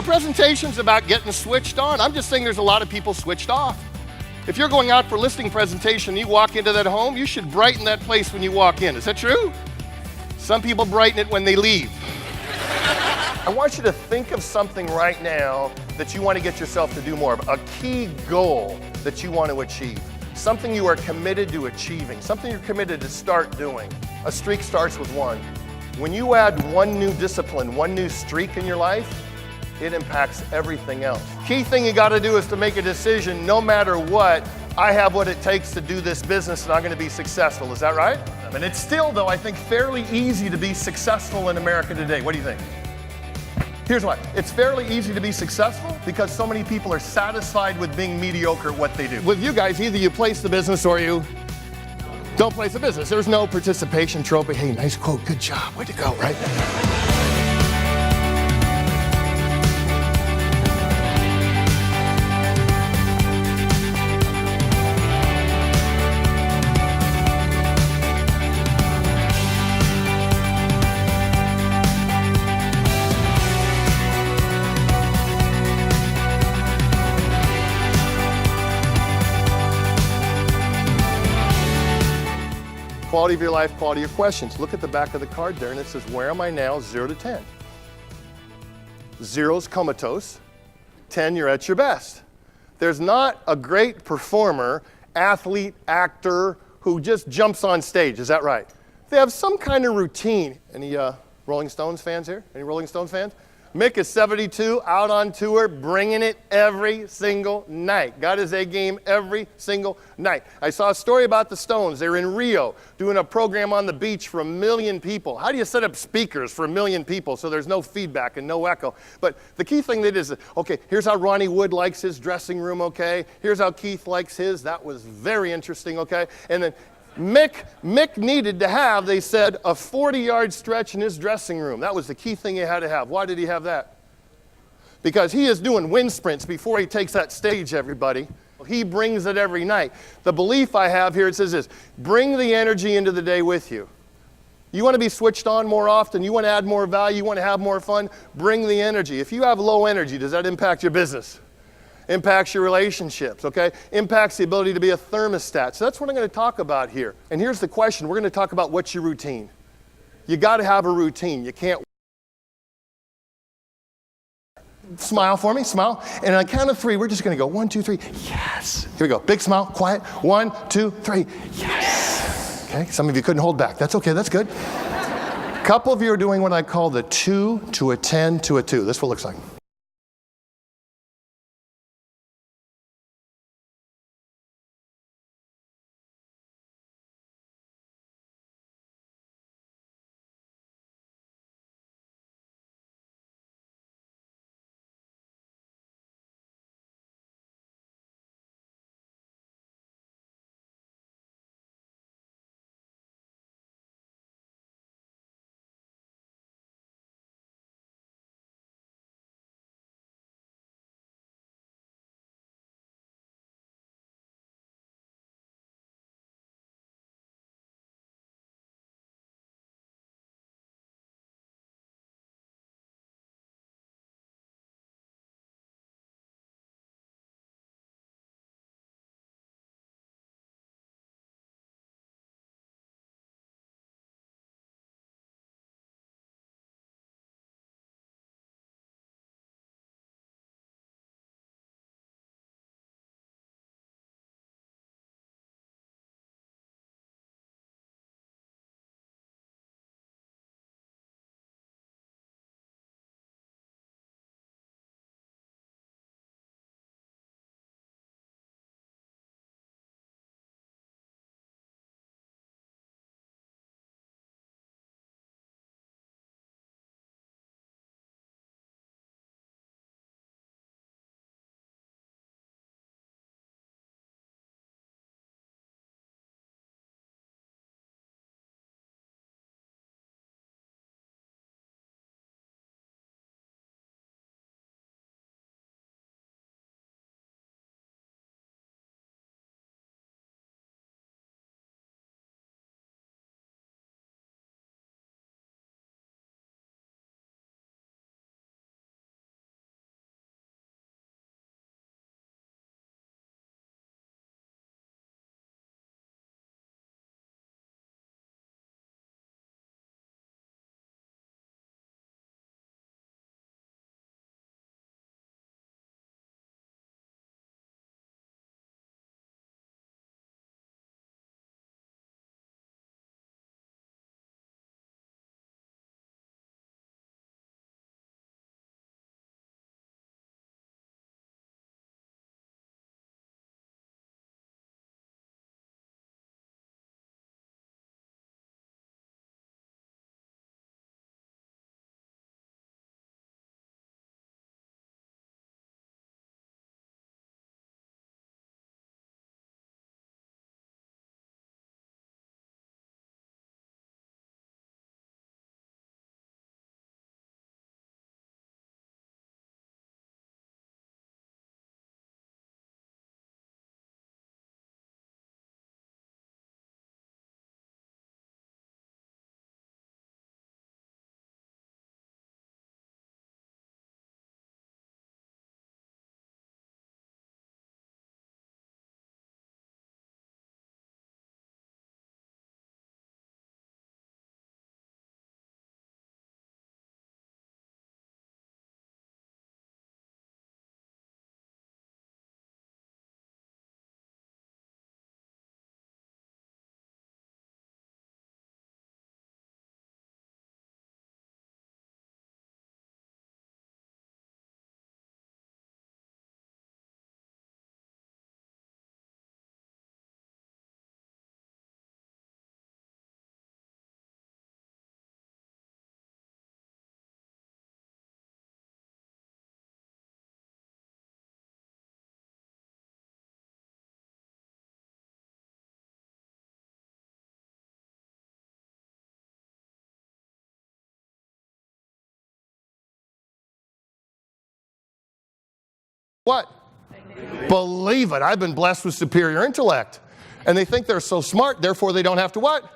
presentation's about getting switched on. I'm just saying there's a lot of people switched off. If you're going out for listing presentation, you walk into that home, you should brighten that place when you walk in. Is that true? Some people brighten it when they leave. I want you to think of something right now that you want to get yourself to do more of, a key goal that you want to achieve, something you are committed to achieving, something you're committed to start doing. A streak starts with one. When you add one new discipline, one new streak in your life, it impacts everything else. Key thing you got to do is to make a decision, no matter what, I have what it takes to do this business and I'm going to be successful. Is that right? And it's still, though, I think fairly easy to be successful in America today. What do you think? Here's why. It's fairly easy to be successful because so many people are satisfied with being mediocre at what they do. With you guys, either you place the business or you don't place the business. There's no participation trophy. Hey, nice quote, good job, way to go, right? Quality of your life, quality of your questions. Look at the back of the card there and it says, where am I now, 0 to 10? 0's comatose, 10, you're at your best. There's not a great performer, athlete, actor who just jumps on stage, is that right? They have some kind of routine. Any Rolling Stones fans here? Any Rolling Stones fans? Mick is 72, out on tour, bringing it every single night. Got his A game every single night. I saw a story about the Stones. They're in Rio doing a program on the beach for 1 million people. How do you set up speakers for 1 million people so there's no feedback and no echo? But the key thing that is, okay, here's how Ronnie Wood likes his dressing room, okay? Here's how Keith likes his. That was very interesting, okay? And then Mick needed to have, they said, a 40-yard stretch in his dressing room. That was the key thing he had to have. Why did he have that? Because he is doing wind sprints before he takes that stage, everybody. He brings it every night. The belief I have here, it says this, bring the energy into the day with you. You want to be switched on more often, you want to add more value, you want to have more fun, bring the energy. If you have low energy, does that impact your business? Impacts your relationships, okay? Impacts the ability to be a thermostat. So that's what I'm going to talk about here. And here's the question. We're going to talk about what's your routine. You got to have a routine. You can't. Smile for me, smile. And on the count of 3, we're just going to go 1, 2, 3. Yes. Here we go. Big smile, quiet. 1, 2, 3. Yes. Okay, some of you couldn't hold back. That's okay, that's good. A couple of you are doing what I call the 2 to a 10 to a 2. This is what it looks like. what? Believe it. I've been blessed with superior intellect. And they think they're so smart, therefore they don't have to what?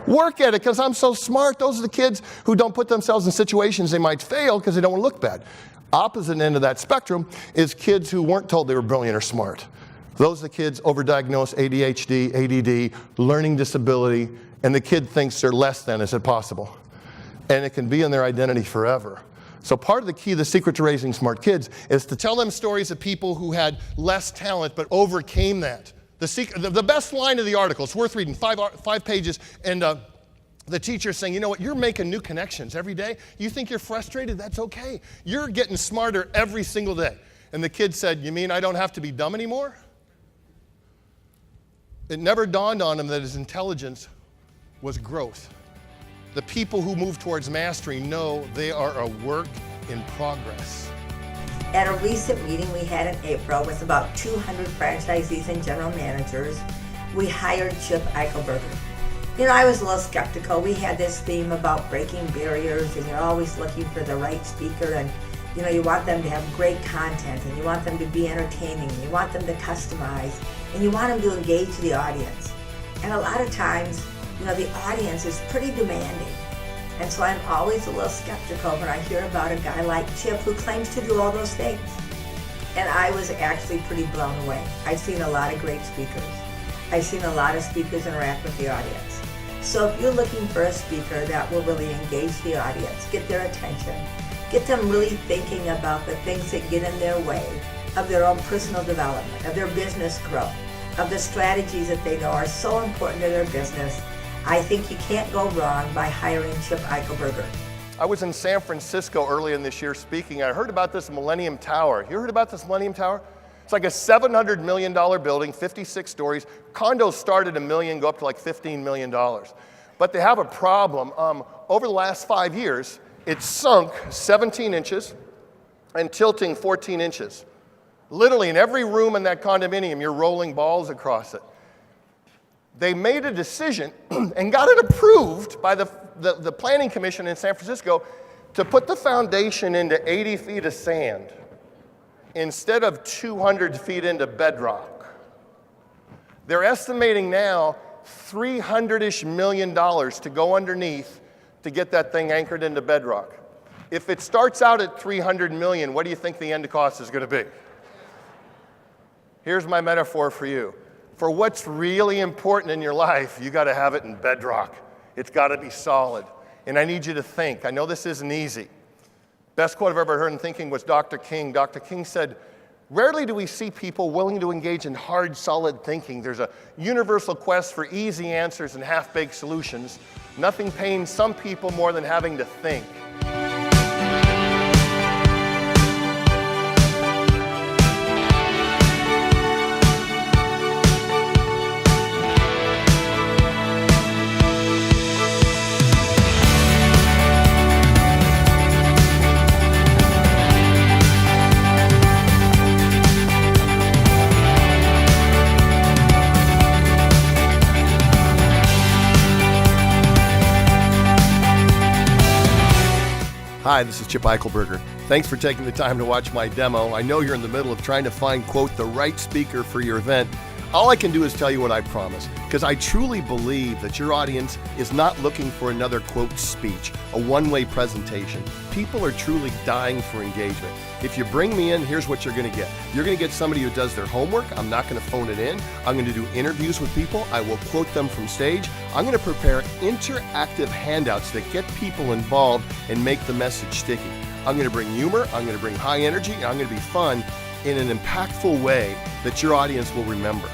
Work at it because I'm so smart. Those are the kids who don't put themselves in situations they might fail because they don't want to look bad. Opposite end of that spectrum is kids who weren't told they were brilliant or smart. Those are the kids overdiagnosed ADHD, ADD, learning disability, and the kid thinks they're less than. Is it possible? And it can be in their identity forever. So part of the key, the secret to raising smart kids, is to tell them stories of people who had less talent but overcame that. The best line of the article, it's worth reading, five pages, and the teacher's saying, you know what, you're making new connections every day. You think you're frustrated? That's okay. You're getting smarter every single day. And the kid said, you mean I don't have to be dumb anymore? It never dawned on him that his intelligence was growth. The people who move towards mastery know they are a work in progress. At a recent meeting we had in April with about 200 franchisees and general managers, we hired Chip Eichelberger. You know, I was a little skeptical. We had this theme about breaking barriers, and you're always looking for the right speaker, and you know, you want them to have great content, and you want them to be entertaining, and you want them to customize, and you want them to engage the audience. And a lot of times, you know, the audience is pretty demanding. And so I'm always a little skeptical when I hear about a guy like Chip who claims to do all those things. And I was actually pretty blown away. I've seen a lot of great speakers. I've seen a lot of speakers interact with the audience. So if you're looking for a speaker that will really engage the audience, get their attention, get them really thinking about the things that get in their way of their own personal development, of their business growth, of the strategies that they know are so important to their business, I think you can't go wrong by hiring Chip Eichelberger. I was in San Francisco early in this year speaking. I heard about this Millennium Tower. You heard about this Millennium Tower? It's like a $700 million building, 56 stories. Condos start at $1 million, go up to like $15 million. But they have a problem. Over the last 5 years, it's sunk 17 inches and tilting 14 inches. Literally in every room in that condominium, you're rolling balls across it. They made a decision and got it approved by the planning commission in San Francisco to put the foundation into 80 feet of sand instead of 200 feet into bedrock. They're estimating now $300-ish million to go underneath to get that thing anchored into bedrock. If it starts out at $300 million, what do you think the end cost is going to be? Here's my metaphor for you. For what's really important in your life, you got to have it in bedrock. It's got to be solid. And I need you to think. I know this isn't easy. Best quote I've ever heard in thinking was Dr. King. Dr. King said, rarely do we see people willing to engage in hard, solid thinking. There's a universal quest for easy answers and half-baked solutions. Nothing pains some people more than having to think. Hi, this is Chip Eichelberger. Thanks for taking the time to watch my demo. I know you're in the middle of trying to find, quote, the right speaker for your event. All I can do is tell you what I promise, because I truly believe that your audience is not looking for another, quote, speech, a one-way presentation. People are truly dying for engagement. If you bring me in, here's what you're going to get. You're going to get somebody who does their homework. I'm not going to phone it in. I'm going to do interviews with people. I will quote them from stage. I'm going to prepare interactive handouts that get people involved and make the message sticky. I'm going to bring humor. I'm going to bring high energy. And I'm going to be fun in an impactful way that your audience will remember.